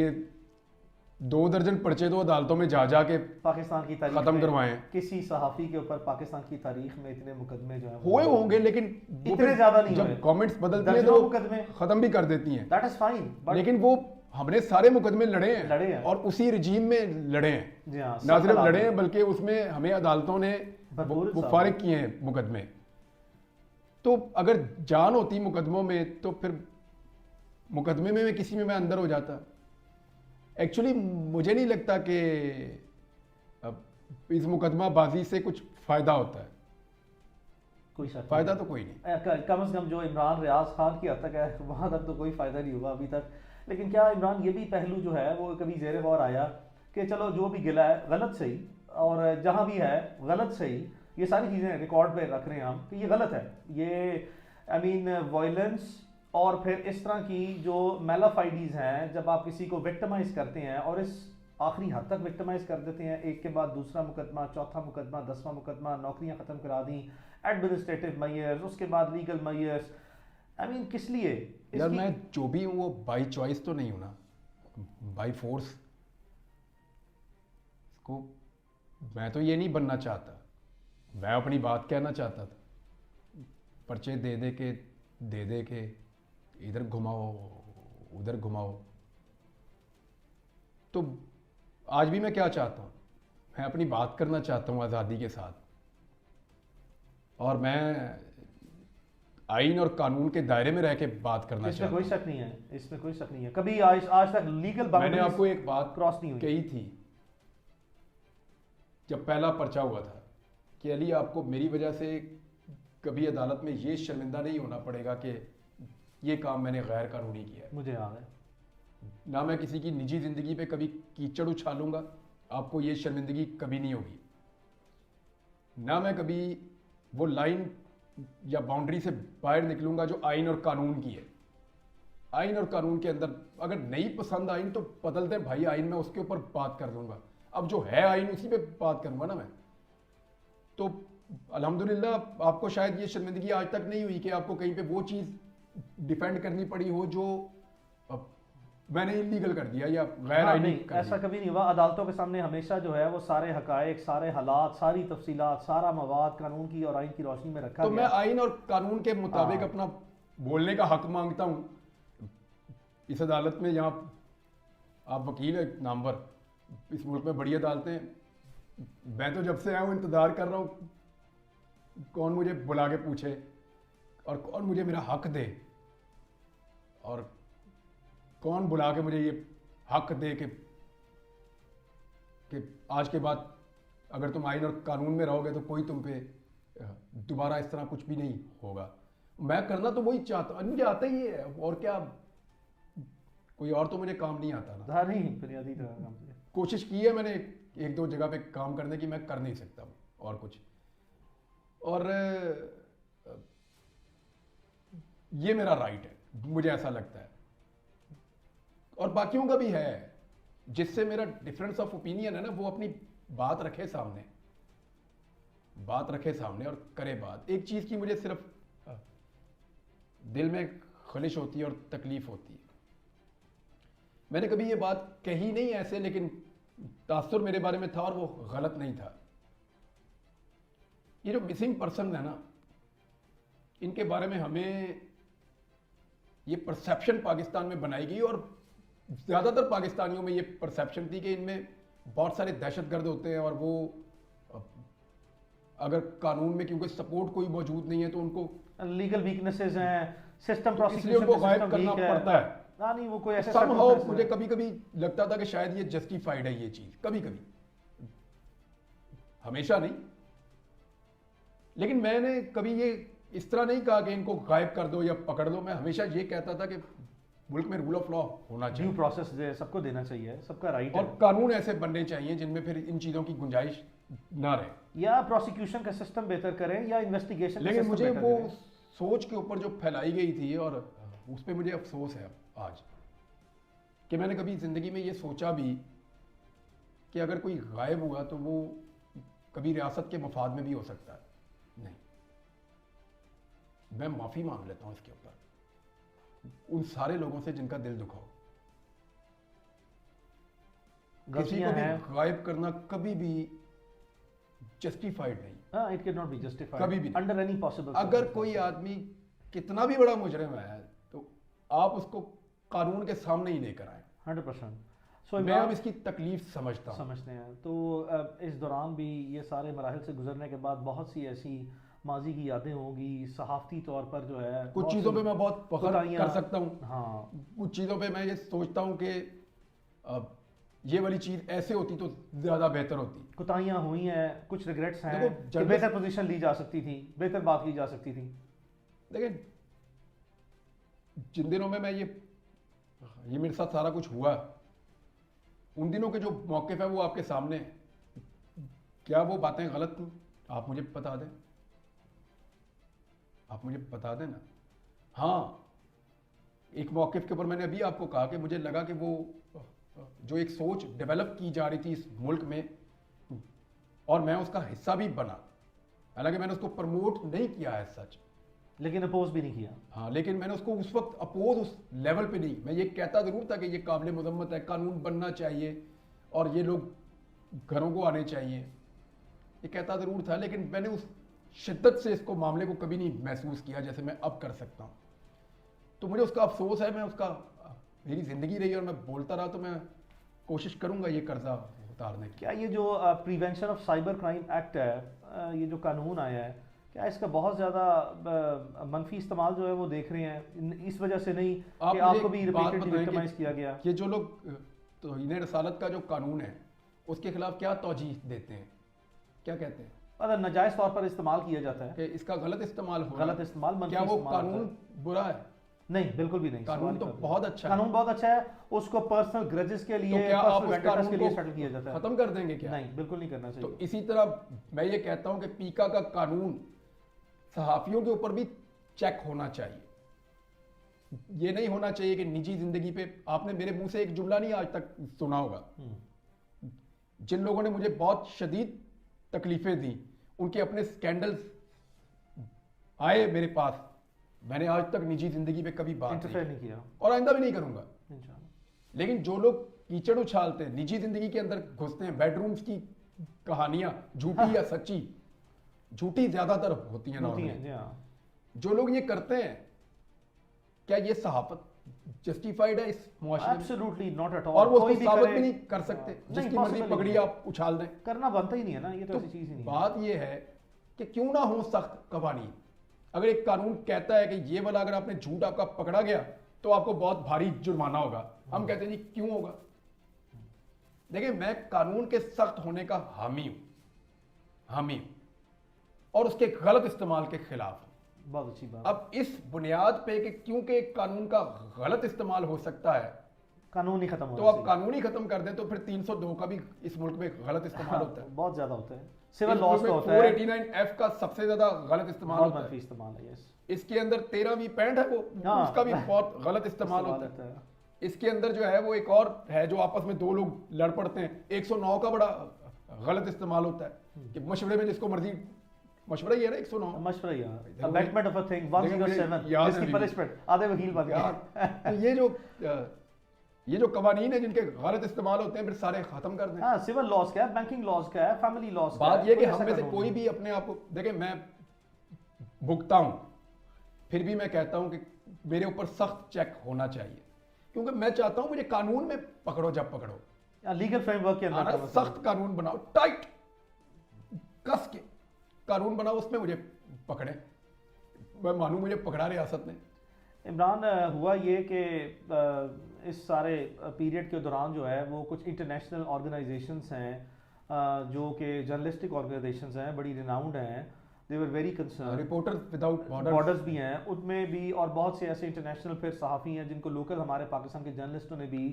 B: 2 दर्जन पर्चे तो अदालतों में जा जा के
A: पाकिस्तान की तारीख
B: खत्म
A: में
B: करवाए हैं।
A: किसी सहाफ़ी के ऊपर पाकिस्तान की तारीख में इतने मुकदमे जो हैं
B: हुए होंगे, लेकिन वो
A: इतने
B: फिर
A: ज्यादा नहीं हुए।
B: जब गवर्नमेंट्स बदलती है
A: दर्जनों
B: तो
A: मुकदमे,
B: खत्म भी कर देती हैं।
A: दैट इज फाइन, बट
B: लेकिन वो हमने सारे मुकदमे लड़े
A: लड़े
B: हैं
A: हैं।
B: और उसी रजीम में लड़े हैं।
A: जी हाँ,
B: ना
A: सब
B: सिर्फ
A: हालात
B: लड़े
A: में।
B: हैं बल्कि उसमें हमें अदालतों ने
A: भरपूर
B: वो
A: इंसाफ
B: फारिग किए हैं मुकदमे। तो अगर जान होती मुकदमों में तो फिर मुकदमे में किसी में मैं अंदर हो जाता। एक्चुअली मुझे नहीं लगता कि अब इस मुकदमाबाजी से कुछ फ़ायदा होता है।
A: कोई शक
B: फ़ायदा
A: नहीं।
B: तो कोई नहीं।
A: कम से कम जो इमरान रियाज खान की हद तक है वहां तक तो कोई फायदा नहीं हुआ अभी तक। लेकिन क्या इमरान ये भी पहलू जो है वो कभी ज़ेर गौर आया कि चलो जो भी गिला है गलत सही, और जहां भी है गलत सही, ये सारी चीज़ें रिकॉर्ड पे रख रहे हैं हम कि ये गलत है, ये आई मीन वायलेंस और फिर इस तरह की जो मेलाफाइडीज हैं, जब आप किसी को विक्टिमाइज करते हैं और इस आखिरी हद तक विक्टिमाइज कर देते हैं, एक के बाद दूसरा मुकदमा, चौथा मुकदमा, 10वां मुकदमा, नौकरियां ख़त्म करा दी, एडमिनिस्ट्रेटिव मैयर्स, उसके बाद लीगल मैयर्स, आई मीन किस लिए?
B: यार मैं जो भी हूँ वो बाई चॉइस तो नहीं हूँ ना, बाई फोर्स। को मैं तो ये नहीं बनना चाहता, मैं अपनी बात कहना चाहता था। पर्चे दे दे के इधर घुमाओ उधर घुमाओ। तो आज भी मैं क्या चाहता हूँ, मैं अपनी बात करना चाहता हूँ आज़ादी के साथ, और मैं आइन और कानून के दायरे में रह के बात करना
A: इसमें
B: चाहता
A: कोई
B: हूँ।
A: शक नहीं है, इसमें कोई शक नहीं है। कभी आज तक लीगल
B: मैंने
A: बाउंड्रीज
B: आपको एक बात
A: क्रॉस नहीं हुई।
B: कही थी जब पहला पर्चा हुआ था कि अली आपको मेरी वजह से कभी अदालत में ये शर्मिंदा नहीं होना पड़ेगा कि ये काम मैंने गैर कानूनी किया है।
A: मुझे याद है।
B: ना मैं किसी की निजी ज़िंदगी पे कभी कीचड़ उछालूंगा, आपको ये शर्मिंदगी कभी नहीं होगी। ना मैं कभी वो लाइन या बाउंड्री से बाहर निकलूंगा जो आइन और कानून की है। आइन और कानून के अंदर अगर नहीं पसंद आइन तो बदल दें भाई आइन, में उसके ऊपर बात कर दूंगा। अब जो है आइन उसी पे बात करूंगा ना मैं। तो अल्हम्दुलिल्लाह आपको शायद ये शर्मिंदगी आज तक नहीं हुई कि आपको कहीं पे वो चीज़ डिफेंड करनी पड़ी हो जो मैंने इलीगल कर दिया या गैर
A: हाँ,
B: आइनी
A: नहीं
B: कर
A: ऐसा
B: दिया।
A: कभी नहीं हुआ। अदालतों के सामने हमेशा जो है वो सारे हकायक, सारे हालात, सारी तफसीलात, सारा मवाद कानून की और आइन की रोशनी में रखा
B: तो मैं
A: गया।
B: आइन और कानून के मुताबिक
A: हाँ।
B: अपना बोलने का हक मांगता हूँ इस अदालत में। यहाँ आप वकील है नामवर, इस मुल्क में बड़ी अदालतें हैं। मैं तो जब से आया हूँ इंतज़ार कर रहा हूँ कौन मुझे बुला के पूछे और कौन मुझे मेरा हक दे, और कौन बुला के मुझे ये हक दे कि आज के बाद अगर तुम आइन और कानून में रहोगे तो कोई तुम पे दोबारा इस तरह कुछ भी नहीं होगा। मैं करना तो वही चाहता हूँ, मुझे आता ही है, और क्या कोई और तो मुझे काम नहीं आता ना।
A: हाँ नहीं, बुनियादी तरह काम किया।
B: कोशिश की है मैंने एक दो जगह पे काम करने की, मैं कर नहीं सकता हूँ और कुछ। और ये मेरा राइट है, मुझे ऐसा लगता है, और बाकियों का भी है। जिससे मेरा डिफरेंस ऑफ ओपिनियन है ना, वो अपनी बात रखे सामने, बात रखे सामने और करे बात। एक चीज़ की मुझे सिर्फ दिल में खलिश होती है और तकलीफ होती है। मैंने कभी ये बात कही नहीं ऐसे, लेकिन तासुर मेरे बारे में था और वो गलत नहीं था। ये जो मिसिंग पर्सन है ना, इनके बारे में हमें ये परसेप्शन पाकिस्तान में बनाई गई, और ज़्यादातर पाकिस्तानियों में ये परसेप्शन थी कि इनमें बहुत सारे दहशतगर्द होते हैं और वो अगर कानून में क्योंकि सपोर्ट कोई मौजूद नहीं है तो उनको
A: लीगल वीकनेसेस हैं, सिस्टम
B: तो इसलिए उनको गायब करना पड़ता है।
A: हाँ नहीं, वो कोई ऐसे
B: Somehow
A: circumstances
B: मुझे
A: हैं।
B: कभी कभी लगता था कि शायद ये जस्टिफाइड है ये चीज, कभी कभी, हमेशा नहीं। लेकिन मैंने कभी ये इस तरह नहीं कहा कि इनको गायब कर दो या पकड़ दो। मैं हमेशा ये कहता था कि मुल्क में रूल ऑफ लॉ होना
A: ड्यू
B: चाहिए
A: प्रोसेस सबको देना चाहिए, सबका राइट
B: और
A: है।
B: कानून ऐसे बनने चाहिए जिनमें फिर इन चीजों की गुंजाइश ना रहे।
A: या प्रोसिक्यूशन का सिस्टम बेहतर करें या इन्वेस्टिगेशन
B: लेकिन मुझे वो सोच के ऊपर जो फैलाई गई थी और उस पर मुझे अफसोस है आज कि मैंने कभी जिंदगी में ये सोचा भी कि अगर कोई गायब हुआ तो वो कभी रियासत के मफाद में भी हो सकता है। नहीं, मैं माफी मांग लेता हूं इसके ऊपर उन सारे लोगों से जिनका दिल दुखा हो। किसी को भी गायब करना कभी भी जस्टिफाइड नहीं।
A: It can not be justified
B: कभी भी
A: अंडर एनी पॉसिबल।
B: अगर कोई आदमी कितना भी बड़ा मुजरिम है तो आप उसको कानून के सामने ही लेकर आए।
A: 100%।
B: मैं अब इसकी तकलीफ समझता हूँ।
A: समझते हैं तो इस दौरान भी ये सारे मराहल से गुजरने के बाद बहुत सी ऐसी माजी की यादें होंगी, सहाफ़ती तौर पर जो है
B: कुछ चीज़ों पे मैं बहुत फख्र कर सकता हूँ।
A: हाँ,
B: कुछ चीज़ों पे मैं ये सोचता हूँ कि ये वाली चीज़ ऐसे होती तो ज़्यादा बेहतर होती।
A: कुताहियाँ हुई हैं, कुछ रिग्रेट्स हैं
B: देखो,
A: कि बेहतर पोजीशन ली जा सकती थी, बेहतर बात की जा सकती थी।
B: लेकिन जिन दिनों में मैं ये मेरे साथ सारा कुछ हुआ, उन दिनों के जो मौक़िफ़ है वो आपके सामने है। क्या वो बातें गलत थी? आप मुझे बता दें, आप मुझे बता दें ना। हाँ, एक मौक़िफ़ के ऊपर मैंने अभी आपको कहा कि मुझे लगा कि वो जो एक सोच डेवलप की जा रही थी इस मुल्क में और मैं उसका हिस्सा भी बना, हालांकि मैंने उसको प्रमोट नहीं किया है सच,
A: लेकिन अपोज भी नहीं किया।
B: हाँ, लेकिन मैंने उसको उस वक्त अपोज उस लेवल पे नहीं। मैं ये कहता ज़रूर था कि ये काबिल मज़म्मत है, कानून बनना चाहिए और ये लोग घरों को आने चाहिए, ये कहता ज़रूर था। लेकिन मैंने उस शिद्दत से इसको मामले को कभी नहीं महसूस किया जैसे मैं अब कर सकता हूँ। तो मुझे उसका अफसोस है। मैं उसका, मेरी ज़िंदगी रही और मैं बोलता रहा, तो मैं कोशिश करूँगा ये कर्जा उतारने की।
A: क्या ये जो prevention of cyber crime act है, ये जो कानून आया है, क्या इसका बहुत ज़्यादा मनफी इस्तेमाल जो है वो देख रहे हैं? इस वजह से नहीं कि आपको भी रिपीटेडली विक्टिमाइज किया गया?
B: ये जो लोग तौहीन रसालत का जो कानून है उसके खिलाफ क्या तौजीह देते हैं, क्या कहते हैं?
A: अगर नाजायज़ तौर पर इस्तेमाल किया जाता है
B: कि इसका गलत इस्तेमाल हो,
A: गलत इस्तेमाल, मनफी
B: क्या वो
A: इस्तेमाल
B: कानून बुरा है?
A: नहीं, बिल्कुल भी नहीं।
B: कानून तो बहुत अच्छा है।
A: कानून बहुत अच्छा है, उसको पर्सनल ग्रजेस के लिए,
B: तो क्या आप उस
A: पर्सनल
B: कानून
A: के लिए
B: को
A: सेटल किया जाता है?
B: खत्म कर देंगे क्या?
A: नहीं, बिल्कुल नहीं करना चाहिए।
B: तो इसी तरह मैं ये कहता हूं कि पीका का कानून सहाफियों के ऊपर भी चेक होना चाहिए। ये नहीं होना चाहिए कि निजी जिंदगी पे, आपने मेरे मुंह से एक जुमला नहीं आज तक सुना होगा, जिन लोगों ने मुझे बहुत शदीद तकलीफें दी, उनके अपने स्कैंडल्स आए मेरे पास, मैंने आज तक निजी जिंदगी पे कभी बात
A: नहीं किया
B: और आइंदा भी नहीं करूंगा
A: इंशाल्लाह।
B: लेकिन जो लोग कीचड़ उछालते हैं, निजी जिंदगी के अंदर घुसते हैं, बेडरूम्स की कहानियां झूठी या सच्ची, झूठी ज्यादातर होती हैं नॉर्मली, जो लोग ये करते हैं, क्या ये सहाफत जस्टिफाइड है इस मुआशरे में?
A: Absolutely not at all.
B: और वो उसको साबित भी नहीं कर सकते, जिसकी मर्जी पगड़ी आप उछाल दें,
A: करना बनता ही नहीं है ना, ये तो ऐसी चीज ही नहीं है।
B: बात ये है कि क्यों ना हो सख्त कवानीन। अगर एक कानून कहता है कि ये वाला अगर आपने झूठ आपका पकड़ा गया तो आपको बहुत भारी जुर्माना होगा, हम कहते हैं जी क्यों होगा? देखिए, मैं कानून के सख्त होने का हामी हूं और उसके गलत इस्तेमाल के खिलाफ हूं।
A: बहुत अच्छी बात।
B: अब इस बुनियाद पे कि क्योंकि कानून का गलत इस्तेमाल हो सकता है,
A: कानून ही खत्म हो,
B: तो आप कानून ही खत्म कर दें, तो फिर 302 का भी इस मुल्क में गलत इस्तेमाल होता है।
A: बहुत ज्यादा होता है, सिविल लॉस का होता है।
B: 489F का सबसे ज्यादा गलत इस्तेमाल होता है।
A: इस्तेमाल है, यस।
B: इसके अंदर 13वीं पैंट है वो, उसका भी बहुत गलत इस्तेमाल होता है। इसके अंदर जो है वो एक और है जो आपस में दो लोग लड़ पड़ते हैं, 109 का बड़ा गलत इस्तेमाल होता है कि मशवरे में जिसको मर्जी, मशवरा ही है ना 109,
A: मशवरा यार, अबैटमेंट ऑफ अ थिंग 107, जिसकी पनिशमेंट आधे वकील बन गए।
B: तो ये जो कवानीन है जिनके गलत इस्तेमाल होते हैं, फिर सारे खत्म कर दें।
A: हाँ, सिविल लॉस का है, बैंकिंग लॉस का है, फैमिली लॉस का है।
B: बात ये कि हम में से कोई भी अपने आप को देखे, मैं भुगता हूं, फिर भी मैं कहता हूं कि मेरे ऊपर सख्त चेक होना चाहिए, क्योंकि मैं चाहता हूं मुझे कानून में पकड़ो, जब पकड़ो
A: लीगल फ्रेमवर्क के अंदर
B: सख्त कानून बनाओ, टाइट कस के कानून बनाओ, उसमें मुझे पकड़े, मैं मानूं मुझे पकड़ा रियासत ने।
A: इमरान, हुआ ये कि इस सारे पीरियड के दौरान जो है वो कुछ इंटरनेशनल ऑर्गेनाइजेशंस हैं जो कि जर्नलिस्टिक ऑर्गेनाइजेशंस हैं, बड़ी रिनाउंड हैं, they were very concern,
B: reporters without
A: borders भी हैं उनमें भी, और बहुत से ऐसे इंटरनेशनल फिर सहाफ़ी हैं जिनको लोकल हमारे पाकिस्तान के जर्नलिस्टों ने भी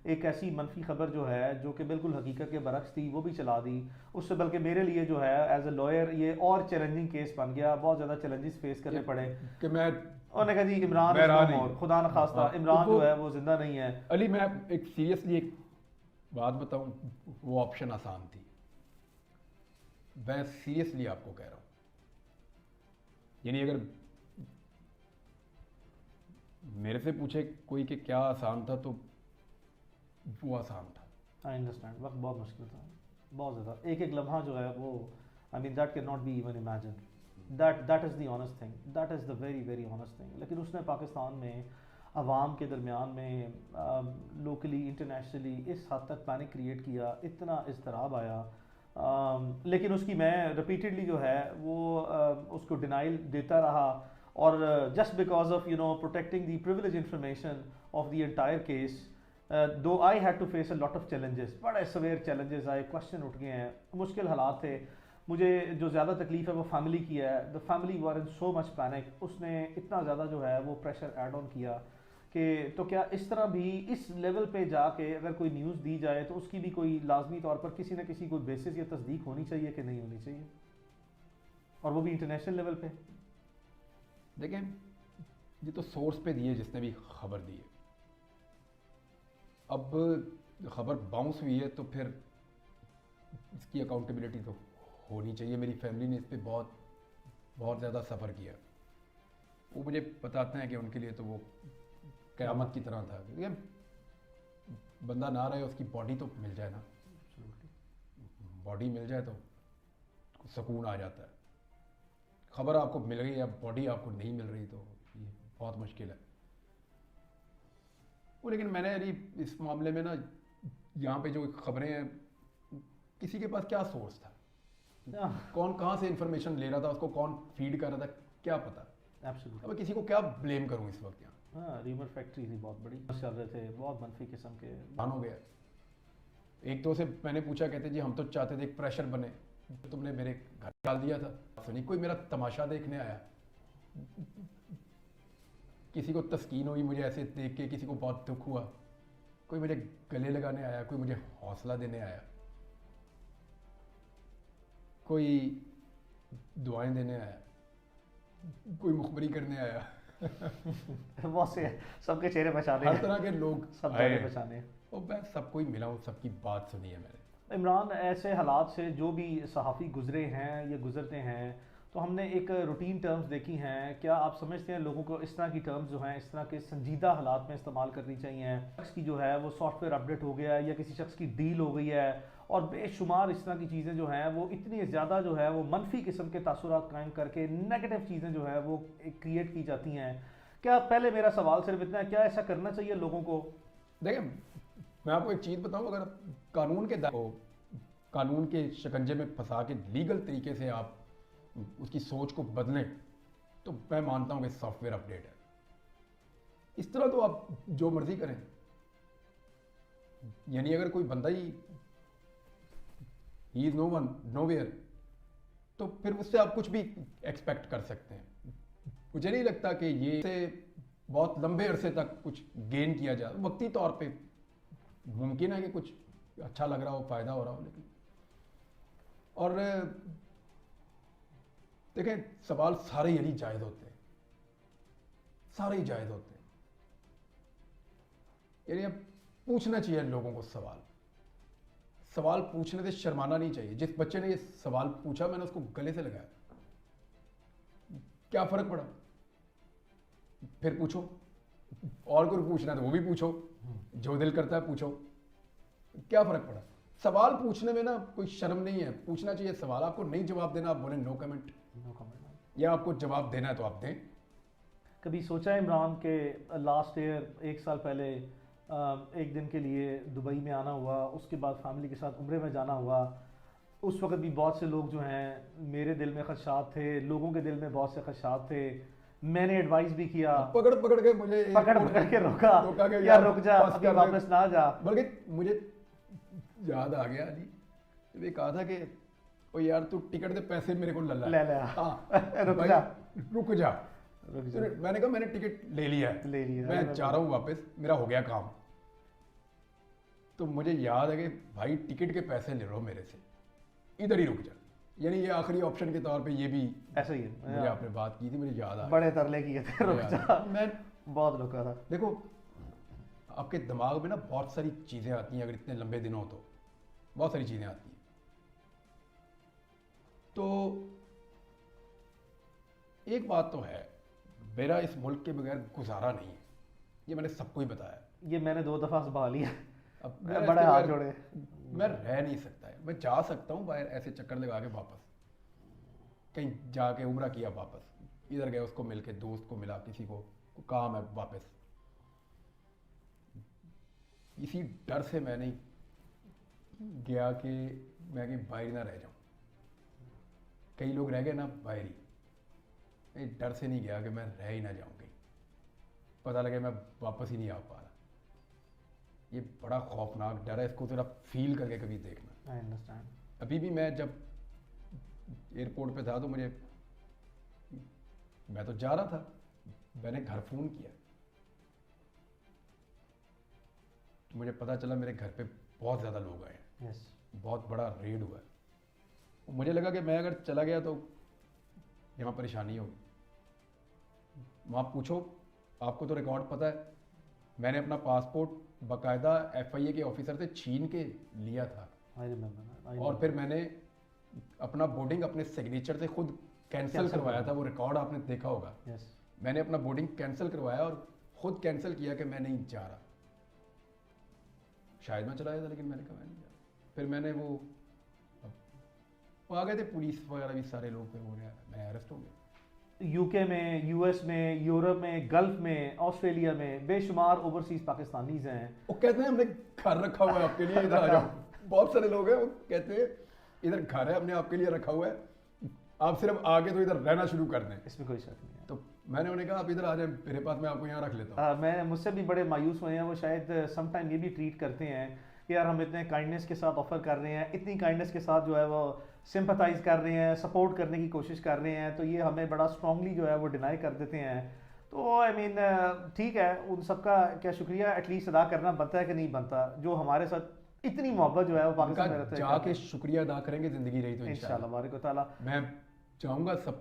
A: एक ऐसी मनफी खबर जो है जो कि बिल्कुल हकीकत के बरक्स थी वो भी चला दी। उससे बल्कि मेरे लिए जो है एज ए लॉयर ये और चैलेंजिंग केस बन गया, बहुत ज़्यादा चैलेंजेस फेस करने पड़े
B: कि मैं,
A: उन्होंने कहा जी इमरान
B: मैं रहा नहीं,
A: और खुदा न खास्ता
B: हाँ,
A: इमरान
B: तो
A: जो है वो जिंदा नहीं है।
B: अली मैं एक सीरियसली एक बात बताऊं, वो ऑप्शन आसान थी, मैं सीरियसली आपको कह रहा हूं। यानी अगर मेरे से पूछे कोई कि क्या आसान था, तो वो आसान था।
A: आई अंडरस्टैंड, वक्त बहुत मुश्किल था, बहुत ज़्यादा, एक एक लम्हा जो है वो, I mean that can not be even imagine, that is the honest thing, that is the very very honest thing. लेकिन उसने पाकिस्तान में आवाम के दरमियान में लोकली इंटरनेशनली इस हद तक पैनिक क्रिएट किया, इतना इज़्तिराब आया, लेकिन उसकी मैं रिपीटेडली जो है वो उसको डिनाइल देता रहा, और just because of protecting the privilege information of the entire case, though I had to face a lot of challenges, बड़े सवेयर चैलेंजेस आए, क्वेश्चन उठ गए हैं, मुश्किल हालात थे। मुझे जो ज़्यादा तकलीफ है वो फैमिली की है, the family were in so much panic, उसने इतना ज़्यादा जो है वो प्रेशर ऐड ऑन किया कि तो क्या इस तरह भी इस लेवल पे जाके अगर कोई न्यूज़ दी जाए तो उसकी भी कोई लाजमी तौर पर किसी न किसी कोई बेसिस या तस्दीक होनी चाहिए कि नहीं होनी चाहिए, और वो भी इंटरनेशनल लेवल पे।
B: देखें, ये तो सोर्स पे दिए जिसने भी खबर दी है, अब खबर बाउंस हुई है तो फिर इसकी अकाउंटेबिलिटी तो होनी चाहिए। मेरी फैमिली ने इस पर बहुत बहुत ज़्यादा सफ़र किया, वो मुझे बताते हैं कि उनके लिए तो वो क़यामत की तरह था, क्योंकि बंदा ना रहे, उसकी बॉडी तो मिल जाए ना, बॉडी मिल जाए तो सुकून आ जाता है। खबर आपको मिल गई या बॉडी आपको नहीं मिल रही तो ये बहुत मुश्किल है वो। लेकिन मैंने अभी इस मामले में ना, यहाँ पे जो खबरें हैं, किसी के पास क्या सोर्स था, कौन कहाँ से इंफॉर्मेशन ले रहा था, उसको कौन फीड कर रहा था, क्या पता। अब किसी को क्या ब्लेम करूँ इस वक्त यहाँ।
A: हाँ, रीमर फैक्ट्री थी बहुत बड़ी, चल रहे थे, बहुत मनफी किस्म के
B: बान हो गया। एक तो से मैंने पूछा, कहते जी हम तो चाहते थे एक प्रेशर बने, तुमने मेरे घर डाल दिया था। सुनी कोई मेरा तमाशा देखने आया, किसी को तस्कीन हुई मुझे ऐसे देख के, किसी को बहुत दुख हुआ, कोई मुझे गले लगाने आया, कोई मुझे हौसला देने आया, कोई दुआएं देने आया, कोई मुखबरी करने आया
A: बहुत से सबके चेहरे पहचाने,
B: हर तरह के लोग
A: सब चेहरे पहचाने,
B: और मैं सबको ही मिला हूँ, सबकी बात सुनी है मैंने।
A: इमरान, ऐसे हालात से जो भी सहाफ़ी गुजरे हैं या गुजरते हैं, तो हमने एक रूटीन टर्म्स देखी हैं, क्या आप समझते हैं लोगों को इस तरह की टर्म्स जो हैं इस तरह के संजीदा हालात में इस्तेमाल करनी चाहिए? शख्स की जो है वो सॉफ्टवेयर अपडेट हो गया है या किसी शख्स की डील हो गई है, और बेशुमार इस तरह की चीज़ें जो हैं वो इतनी ज़्यादा जो है वो मनफी किस्म के तासुरात कायम करके नेगेटिव चीज़ें जो है वो क्रिएट की जाती हैं। क्या, पहले मेरा सवाल सिर्फ इतना है, क्या ऐसा करना चाहिए लोगों को?
B: देखें, मैं आपको एक चीज़ बताऊं, अगर कानून के शिकंजे में फंसा के लीगल तरीके से आप उसकी सोच को बदलें, तो मैं मानता हूं कि सॉफ्टवेयर अपडेट है। इस तरह तो आप जो मर्जी करें, यानी अगर कोई बंदा he is no one nowhere, तो फिर उससे आप कुछ भी एक्सपेक्ट कर सकते हैं। मुझे नहीं लगता कि ये से बहुत लंबे अरसे तक कुछ गेन किया जाए। वक्ती तौर पे मुमकिन है कि कुछ अच्छा लग रहा हो, फायदा हो रहा हो, लेकिन और देखें, सवाल सारे यही जायज़ होते हैं, सारे ही जायज़ होते हैं। यानी अब पूछना चाहिए लोगों को सवाल पूछने से शर्माना नहीं चाहिए। जिस बच्चे ने ये सवाल पूछा, मैंने उसको गले से लगाया, क्या फ़र्क पड़ा, फिर पूछो, और कोई पूछना है तो वो भी पूछो, जो दिल करता है पूछो, क्या फ़र्क पड़ा। सवाल पूछने में ना कोई शर्म नहीं है, पूछना चाहिए सवाल। आपको नहीं जवाब देना, आप बोले नो कमेंट, या आपको जवाब देना है तो आप दें।
A: कभी सोचा है इमरान के लास्ट ईयर, एक साल पहले एक दिन के लिए दुबई में आना हुआ, उसके बाद फैमिली के साथ उम्रे में जाना हुआ, उस वक्त भी बहुत से लोग जो हैं, मेरे दिल में खदशात थे, लोगों के दिल में बहुत से खदशात थे, मैंने एडवाइस भी किया,
B: पकड़ पकड़ के मुझे
A: पकड़ पकड़ के रोका
B: कि
A: यार रुक जा,
B: बस
A: अभी
B: कर,
A: वापस ना जा।
B: बल्कि मुझे याद आ गया जी, ये कहा था कि ओ यार तू टिकट दे पैसे मेरे को ले
A: ले ले
B: हाँ
A: रुक
B: भाई,
A: जा
B: रुक जा।
A: रुक जा
B: मैंने कहा मैंने टिकट ले लिया है,
A: ले लिया,
B: मैं जा रहा हूँ वापस, मेरा हो गया काम। तो मुझे याद है कि भाई टिकट के पैसे ले लो मेरे से, इधर ही रुक जा। यानी ये आखिरी ऑप्शन के तौर पे ये भी
A: ऐसा ही है।
B: मुझे आपने बात की थी, मुझे याद आ
A: बड़े तरले किए थे, रुक जा,
B: मैं
A: बहुत रुका था।
B: देखो आपके दिमाग में ना बहुत सारी चीज़ें आती हैं, अगर इतने लंबे दिन हो तो बहुत सारी चीज़ें आती हैं। तो एक बात तो है, मेरा इस मुल्क के बगैर गुजारा नहीं है, ये मैंने सबको ही बताया।
A: ये मैंने 2 दफा संभा लिया,
B: अब
A: बड़े
B: इसके
A: हाथ
B: बगैर
A: जोड़े।
B: मैं रह नहीं सकता है। मैं जा सकता हूँ बाहर ऐसे चक्कर लगा के वापस, कहीं जाके उम्रा किया वापस, इधर गए उसको मिल के, दोस्त को मिला, किसी को काम है वापस। इसी डर से मैं नहीं गया कि मैं कहीं बाहर ना रह जाऊँ। कई लोग रह गए ना बाहर ही, इस डर से नहीं गया कि मैं रह ही ना जाऊँ कहीं, पता लगे मैं वापस ही नहीं आ पा रहा। ये बड़ा खौफनाक डर है, इसको ज़रा फील करके कभी देखना।
A: I understand.
B: अभी भी मैं जब एयरपोर्ट पे था तो मैं तो जा रहा था, मैंने घर फ़ोन किया तो मुझे पता चला मेरे घर पे बहुत ज़्यादा लोग आए हैं,
A: यस
B: बहुत बड़ा रेड हुआ है। मुझे लगा कि मैं अगर चला गया तो यहाँ परेशानी होगी। वहाँ पूछो, आपको तो रिकॉर्ड पता है, मैंने अपना पासपोर्ट बाकायदा FIA के ऑफिसर से छीन के लिया था,
A: आई रिमेंबर।
B: और फिर मैंने अपना बोर्डिंग अपने सिग्नेचर से खुद कैंसिल करवाया था। वो रिकॉर्ड आपने देखा होगा।
A: यस
B: मैंने अपना बोर्डिंग कैंसिल करवाया और खुद कैंसिल किया कि मैं नहीं जा रहा। शायद मैं चला गया था, लेकिन मैंने कहा मैं नहीं जा रहा। फिर मैंने वो आ गए थे पुलिस वगैरह भी सारे लोग, फिर वो मैं अरेस्ट हो गया।
A: यूके में, यूएस में, यूरोप में, गल्फ में, ऑस्ट्रेलिया में बेशुमार ओवरसीज पाकिस्तानीज हैं।
B: वो कहते हैं हमने घर रखा हुआ है आपके लिए, इधर आ जाओ। बहुत सारे लोग हैं वो कहते हैं इधर घर है हमने आपके लिए रखा हुआ है, आप सिर्फ आगे तो इधर रहना शुरू कर दें।
A: इसमें कोई शक नहीं है।
B: तो मैंने उन्हें कहा आप इधर आ जाए मेरे पास, मैं आपको यहाँ रख लेता हूँ।
A: मैं मुझसे भी बड़े मायूस हुए हैं। वो शायद समटाइम ये भी ट्रीट करते हैं कि यार हम इतने काइंडनेस के साथ ऑफर कर रहे हैं, इतनी काइंडनेस के साथ जो है वो सिंपथाइज कर रहे हैं, सपोर्ट करने की कोशिश कर रहे हैं, तो ये हमें बड़ा स्ट्रांगली जो है वो डिनाई कर देते हैं। तो आई मीन ठीक है, उन सबका क्या शुक्रिया एटलीस्ट अदा करना बनता है कि नहीं बनता, जो हमारे साथ इतनी मोहब्बत जो है वो पाकिस्तान में रहते हैं।
B: जाके शुक्रिया अदा करेंगे, जिंदगी रही तो
A: इंशाल्लाह बारिक व ताला।
B: मैं चाहूँगा सब